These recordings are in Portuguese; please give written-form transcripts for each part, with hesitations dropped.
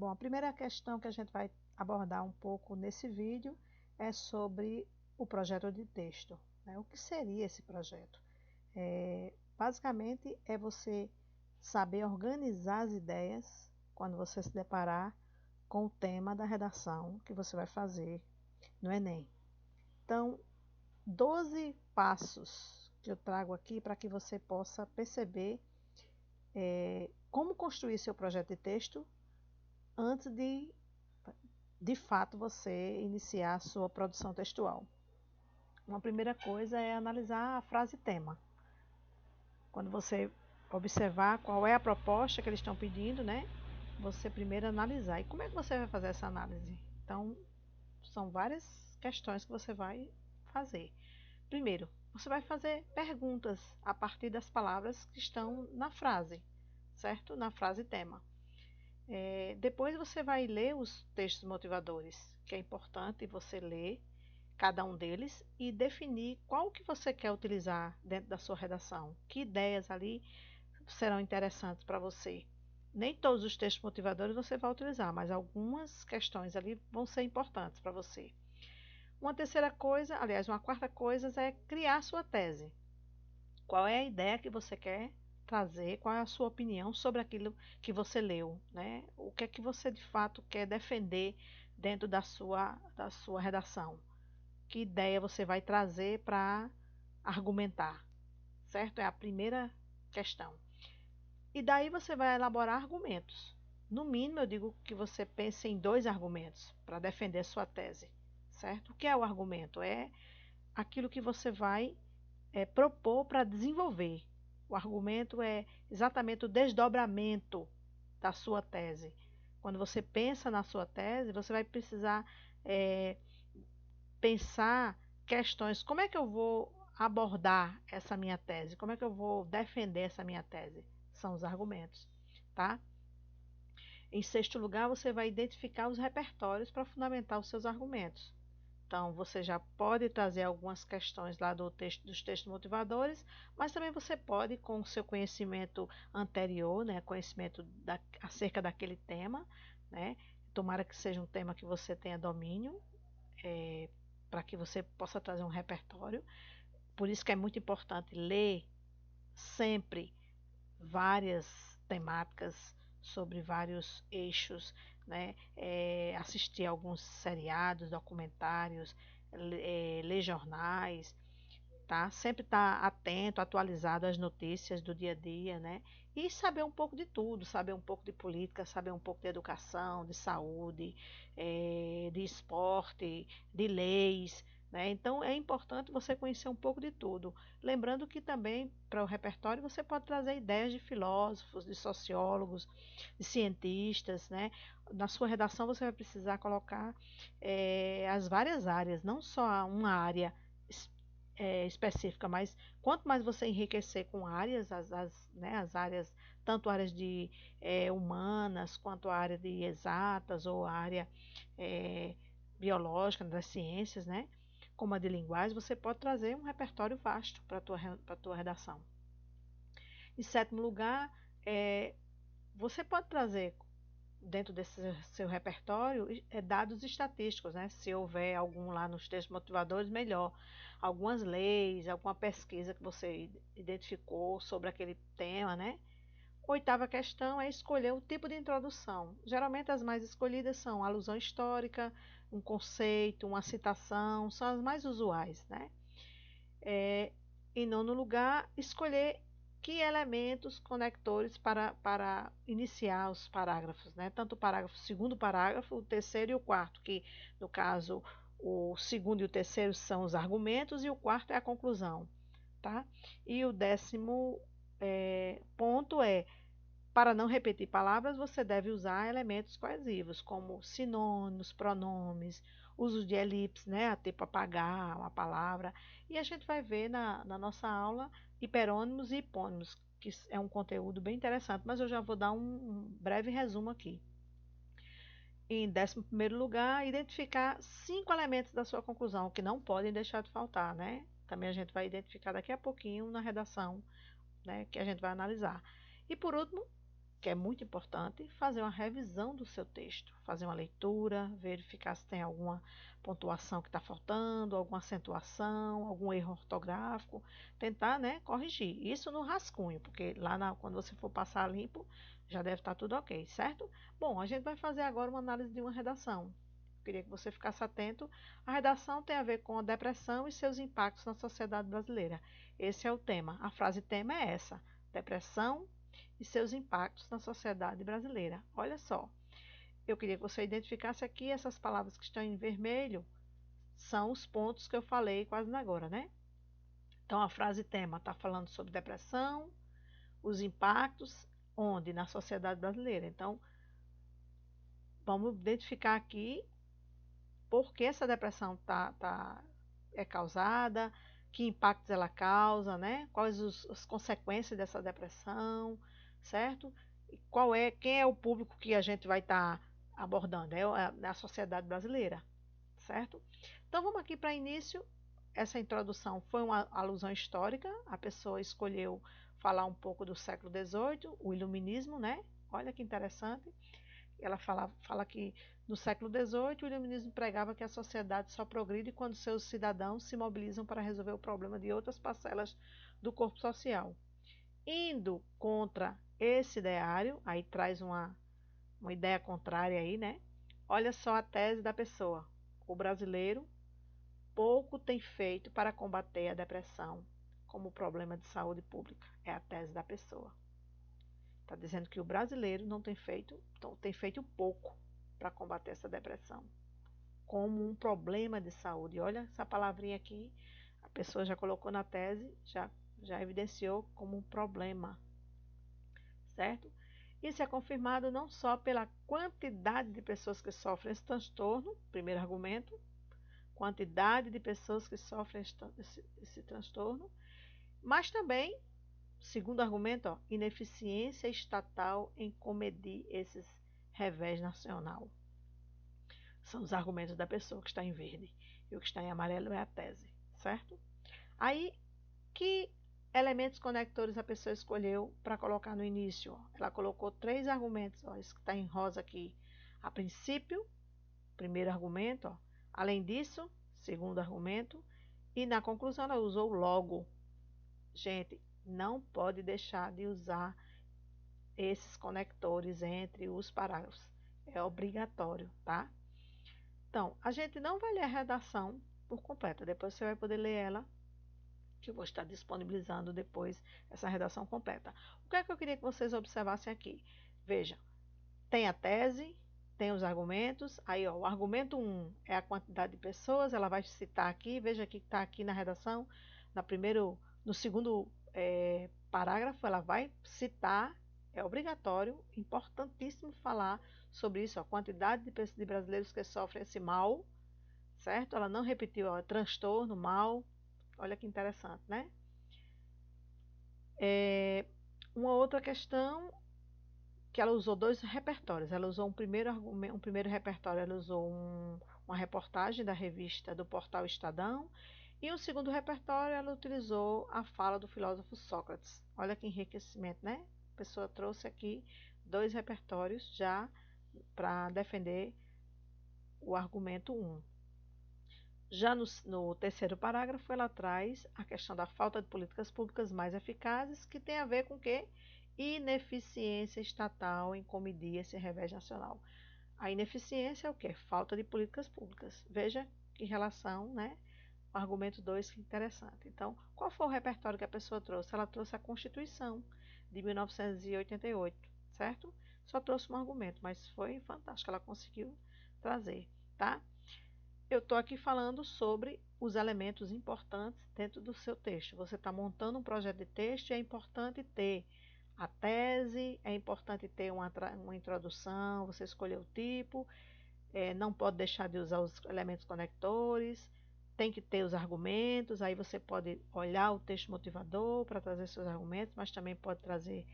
Bom, a primeira questão que a gente vai abordar um pouco nesse vídeo é sobre o projeto de texto, né? O que seria esse projeto? Basicamente é você saber organizar as ideias quando você se deparar com o tema da redação que você vai fazer no Enem. Então, 12 passos que eu trago aqui para que você possa perceber como construir seu projeto de texto antes de fato, você iniciar a sua produção textual. Uma primeira coisa é analisar a frase tema. Quando você observar qual é a proposta que eles estão pedindo, né? Você primeiro analisar. E como é que você vai fazer essa análise? Então, são várias questões que você vai fazer. Primeiro, você vai fazer perguntas a partir das palavras que estão na frase, certo? Na frase tema. Depois você vai ler os textos motivadores, que é importante você ler cada um deles e definir qual que você quer utilizar dentro da sua redação. Que ideias ali serão interessantes para você. Nem todos os textos motivadores você vai utilizar, mas algumas questões ali vão ser importantes para você. Uma terceira coisa, aliás, uma quarta coisa é criar sua tese. Qual é a ideia que você quer trazer, qual é a sua opinião sobre aquilo que você leu, né? O que é que você de fato quer defender dentro da sua redação? Que ideia você vai trazer para argumentar, certo? É a primeira questão. E daí você vai elaborar argumentos. No mínimo, eu digo que você pense em 2 argumentos para defender sua tese, certo? O que é o argumento? É aquilo que você vai propor para desenvolver. O argumento é exatamente o desdobramento da sua tese. Quando você pensa na sua tese, você vai precisar pensar questões. Como é que eu vou abordar essa minha tese? Como é que eu vou defender essa minha tese? São os argumentos, tá? Em sexto lugar, você vai identificar os repertórios para fundamentar os seus argumentos. Então, você já pode trazer algumas questões lá dos textos motivadores, mas também você pode, com o seu conhecimento anterior, né, conhecimento acerca daquele tema, né, tomara que seja um tema que você tenha domínio, para que você possa trazer um repertório. Por isso que é muito importante ler sempre várias temáticas sobre vários eixos, né? Assistir alguns seriados, documentários, ler jornais, tá? Sempre estar atento, atualizado às notícias do dia a dia, né? E saber um pouco de tudo, saber um pouco de política, saber um pouco de educação, de saúde, de esporte, de leis, né? Então é importante você conhecer um pouco de tudo. Lembrando que também para o repertório você pode trazer ideias de filósofos, de sociólogos, de cientistas, né? Na sua redação você vai precisar colocar as várias áreas, não só uma área específica, mas quanto mais você enriquecer com áreas, né, as áreas, tanto áreas de humanas, quanto a área de exatas ou a área biológica, das ciências, né, como a de linguagem, você pode trazer um repertório vasto para a tua redação. Em sétimo lugar, você pode trazer dentro desse seu repertório dados estatísticos, né? Se houver algum lá nos textos motivadores, melhor. Algumas leis, alguma pesquisa que você identificou sobre aquele tema, né? Oitava questão é escolher o tipo de introdução. Geralmente as mais escolhidas são alusão histórica, um conceito, uma citação, são as mais usuais, né? Em nono lugar, escolher que elementos conectores para iniciar os parágrafos, né? Tanto o parágrafo, segundo parágrafo, o terceiro e o quarto, que no caso o segundo e o terceiro são os argumentos e o quarto é a conclusão, tá? E o décimo ponto para não repetir palavras, você deve usar elementos coesivos, como sinônimos, pronomes, uso de elipse, né, tipo apagar uma palavra. E a gente vai ver na nossa aula hiperônimos e hipônimos, que é um conteúdo bem interessante, mas eu já vou dar um breve resumo aqui. Em 11º lugar, identificar 5 elementos da sua conclusão, que não podem deixar de faltar, né? Também a gente vai identificar daqui a pouquinho na redação, né, que a gente vai analisar. E por último, que é muito importante, fazer uma revisão do seu texto, fazer uma leitura, verificar se tem alguma pontuação que está faltando, alguma acentuação, algum erro ortográfico, tentar, né, corrigir. Isso no rascunho, porque quando você for passar limpo, já deve estar tudo ok, certo? Bom, a gente vai fazer agora uma análise de uma redação. Queria que você ficasse atento. A redação tem a ver com a depressão e seus impactos na sociedade brasileira. Esse é o tema. A frase tema é essa: depressão e seus impactos na sociedade brasileira. Olha só, eu queria que você identificasse aqui essas palavras que estão em vermelho, são os pontos que eu falei quase agora, né? Então, a frase tema está falando sobre depressão, os impactos, onde? Na sociedade brasileira. Então, vamos identificar aqui por que essa depressão é causada, que impactos ela causa, né? Quais as consequências dessa depressão, certo? E quem é o público que a gente vai estar abordando? É a sociedade brasileira, certo? Então vamos aqui para início. Essa introdução foi uma alusão histórica, a pessoa escolheu falar um pouco do século XVIII, o iluminismo, né? Olha que interessante. Ela fala que no século XVIII o iluminismo pregava que a sociedade só progride quando seus cidadãos se mobilizam para resolver o problema de outras parcelas do corpo social. Indo contra esse ideário, aí traz uma ideia contrária aí, né? Olha só a tese da pessoa. O brasileiro pouco tem feito para combater a depressão como problema de saúde pública. É a tese da pessoa. Está dizendo que o brasileiro não tem feito pouco para combater essa depressão como um problema de saúde. Olha essa palavrinha aqui, a pessoa já colocou na tese, já evidenciou como um problema, certo? Isso é confirmado não só pela quantidade de pessoas que sofrem esse transtorno, primeiro argumento, quantidade de pessoas que sofrem esse transtorno, mas também, segundo argumento, ó, ineficiência estatal em comedir esses revés nacional. São os argumentos da pessoa que está em verde. E o que está em amarelo é a tese, certo? Aí, que elementos conectores a pessoa escolheu para colocar no início? Ó? Ela colocou 3 argumentos, ó, esse que está em rosa aqui. A princípio, primeiro argumento, ó. Além disso, segundo argumento. E na conclusão ela usou logo. Gente, não pode deixar de usar esses conectores entre os parágrafos. É obrigatório, tá? Então, a gente não vai ler a redação por completa. Depois você vai poder ler ela, que eu vou estar disponibilizando depois essa redação completa. O que é que eu queria que vocês observassem aqui? Veja, tem a tese, tem os argumentos. Aí, ó, o argumento 1 é a quantidade de pessoas. Ela vai citar aqui. Veja aqui que está aqui na redação. No segundo parágrafo, ela vai citar. É obrigatório, importantíssimo falar sobre isso, a quantidade de brasileiros que sofrem esse mal, certo? Ela não repetiu, ó, transtorno, mal. Olha que interessante, né? Uma outra questão que ela usou 2 repertórios. Ela usou um primeiro repertório, ela usou uma reportagem da revista do portal Estadão, e um segundo repertório ela utilizou a fala do filósofo Sócrates. Olha que enriquecimento, né? A pessoa trouxe aqui 2 repertórios já para defender o argumento 1. Já no terceiro parágrafo, ela traz a questão da falta de políticas públicas mais eficazes, que tem a ver com o quê? Ineficiência estatal em comedir esse revés nacional. A ineficiência é o quê? Falta de políticas públicas. Veja que relação, né? O argumento 2, que interessante. Então, qual foi o repertório que a pessoa trouxe? Ela trouxe a Constituição de 1988, certo? Só trouxe um argumento, mas foi fantástico, ela conseguiu trazer, tá? Eu estou aqui falando sobre os elementos importantes dentro do seu texto. Você está montando um projeto de texto e é importante ter a tese, é importante ter uma introdução, você escolher o tipo, não pode deixar de usar os elementos conectores, tem que ter os argumentos, aí você pode olhar o texto motivador para trazer seus argumentos, mas também pode trazer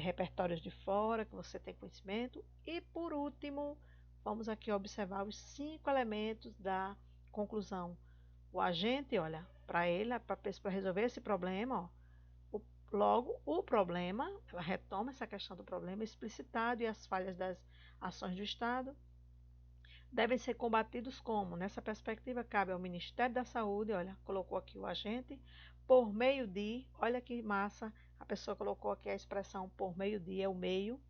repertórios de fora que você tem conhecimento. E por último, vamos aqui observar os 5 elementos da conclusão. O agente, olha, para resolver esse problema, ó, Logo, o problema, ela retoma essa questão do problema explicitado e as falhas das ações do Estado devem ser combatidos como? Nessa perspectiva, cabe ao Ministério da Saúde, olha, colocou aqui o agente, por meio de, olha que massa, a pessoa colocou aqui a expressão por meio de, é o meio,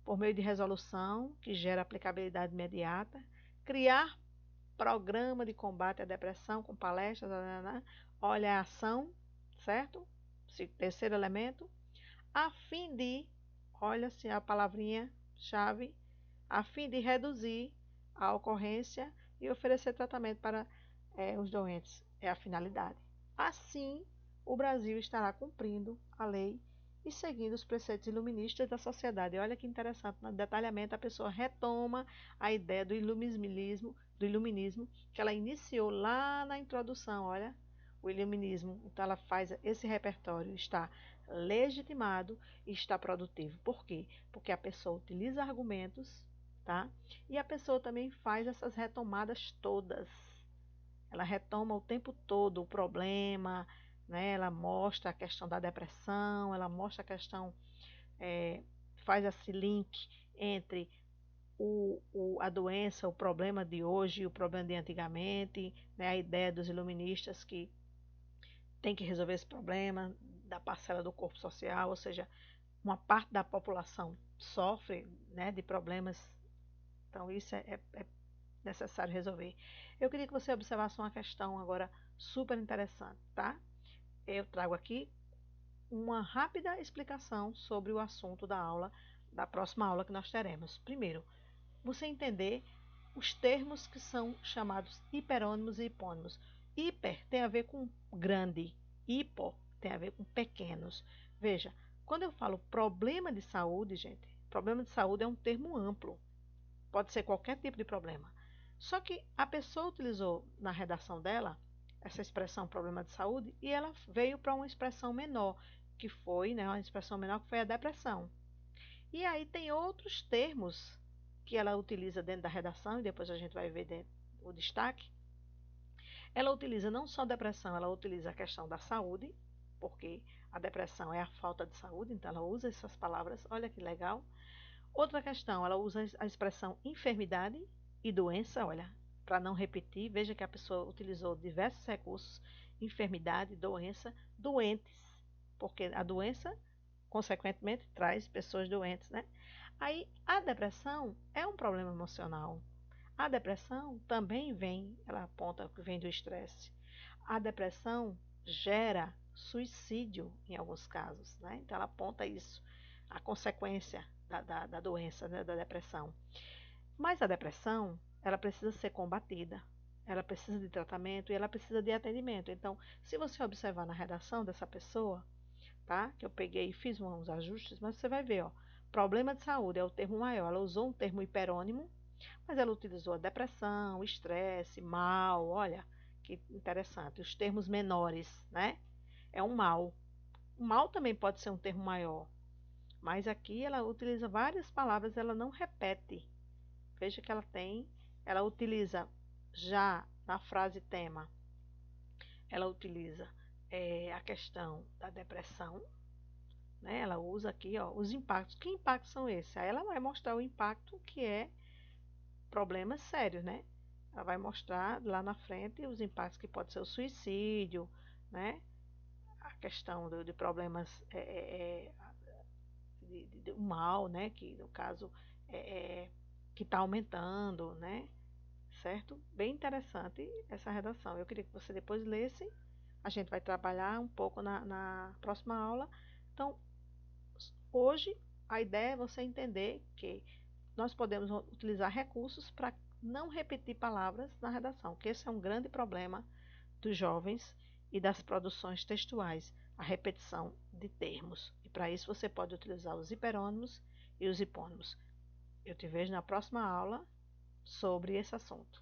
por meio de resolução, que gera aplicabilidade imediata, criar programa de combate à depressão com palestras, olha a ação, certo? Terceiro elemento, a fim de, olha-se a palavrinha chave, a fim de reduzir a ocorrência e oferecer tratamento para os doentes. É a finalidade. Assim, o Brasil estará cumprindo a lei e seguindo os preceitos iluministas da sociedade. Olha que interessante, no detalhamento a pessoa retoma a ideia do iluminismo, que ela iniciou lá na introdução, olha, o iluminismo. Então ela faz esse repertório, está legitimado e está produtivo. Por quê? Porque a pessoa utiliza argumentos, tá? E a pessoa também faz essas retomadas todas. Ela retoma o tempo todo o problema, né? Ela mostra a questão da depressão, ela mostra a questão, faz esse link entre a doença, o problema de hoje e o problema de antigamente, né? A ideia dos iluministas que tem que resolver esse problema da parcela do corpo social, ou seja, uma parte da população sofre, né, de problemas, então isso é necessário resolver. Eu queria que você observasse uma questão agora super interessante, tá? Eu trago aqui uma rápida explicação sobre o assunto da aula, da próxima aula que nós teremos. Primeiro, você entender os termos que são chamados hiperônimos e hipônimos. Hiper tem a ver com grande, hipo tem a ver com pequenos. Veja, quando eu falo problema de saúde, gente, problema de saúde é um termo amplo. Pode ser qualquer tipo de problema. Só que a pessoa utilizou na redação dela essa expressão problema de saúde e ela veio para uma expressão menor, que foi, né, uma expressão menor que foi a depressão. E aí tem outros termos que ela utiliza dentro da redação, e depois a gente vai ver o destaque. Ela utiliza não só a depressão, ela utiliza a questão da saúde, porque a depressão é a falta de saúde, então ela usa essas palavras, olha que legal. Outra questão, ela usa a expressão enfermidade e doença, olha, para não repetir, veja que a pessoa utilizou diversos recursos, enfermidade, doença, doentes, porque a doença, consequentemente, traz pessoas doentes, né? Aí, a depressão é um problema emocional. A depressão também vem, ela aponta que vem do estresse. A depressão gera suicídio em alguns casos, né? Então ela aponta isso, a consequência da doença, né? Da depressão. Mas a depressão, ela precisa ser combatida, ela precisa de tratamento e ela precisa de atendimento. Então, se você observar na redação dessa pessoa, tá? Que eu peguei e fiz uns ajustes, mas você vai ver, ó, problema de saúde é o termo maior. Ela usou um termo hiperônimo, mas ela utilizou a depressão, estresse, mal, olha, que interessante. Os termos menores, né? É um mal. O mal também pode ser um termo maior, mas aqui ela utiliza várias palavras, ela não repete. Veja que ela utiliza já na frase tema, ela utiliza a questão da depressão, né? Ela usa aqui, ó, os impactos. Que impactos são esses? Aí ela vai mostrar o impacto que é problemas sérios, né? Ela vai mostrar lá na frente os impactos que pode ser o suicídio, né? A questão de problemas de mal, né? Que no caso que está aumentando, né? Certo? Bem interessante essa redação. Eu queria que você depois lesse. A gente vai trabalhar um pouco na próxima aula. Então, hoje a ideia é você entender que nós podemos utilizar recursos para não repetir palavras na redação, que esse é um grande problema dos jovens e das produções textuais, a repetição de termos. E para isso você pode utilizar os hiperônimos e os hipônimos. Eu te vejo na próxima aula sobre esse assunto.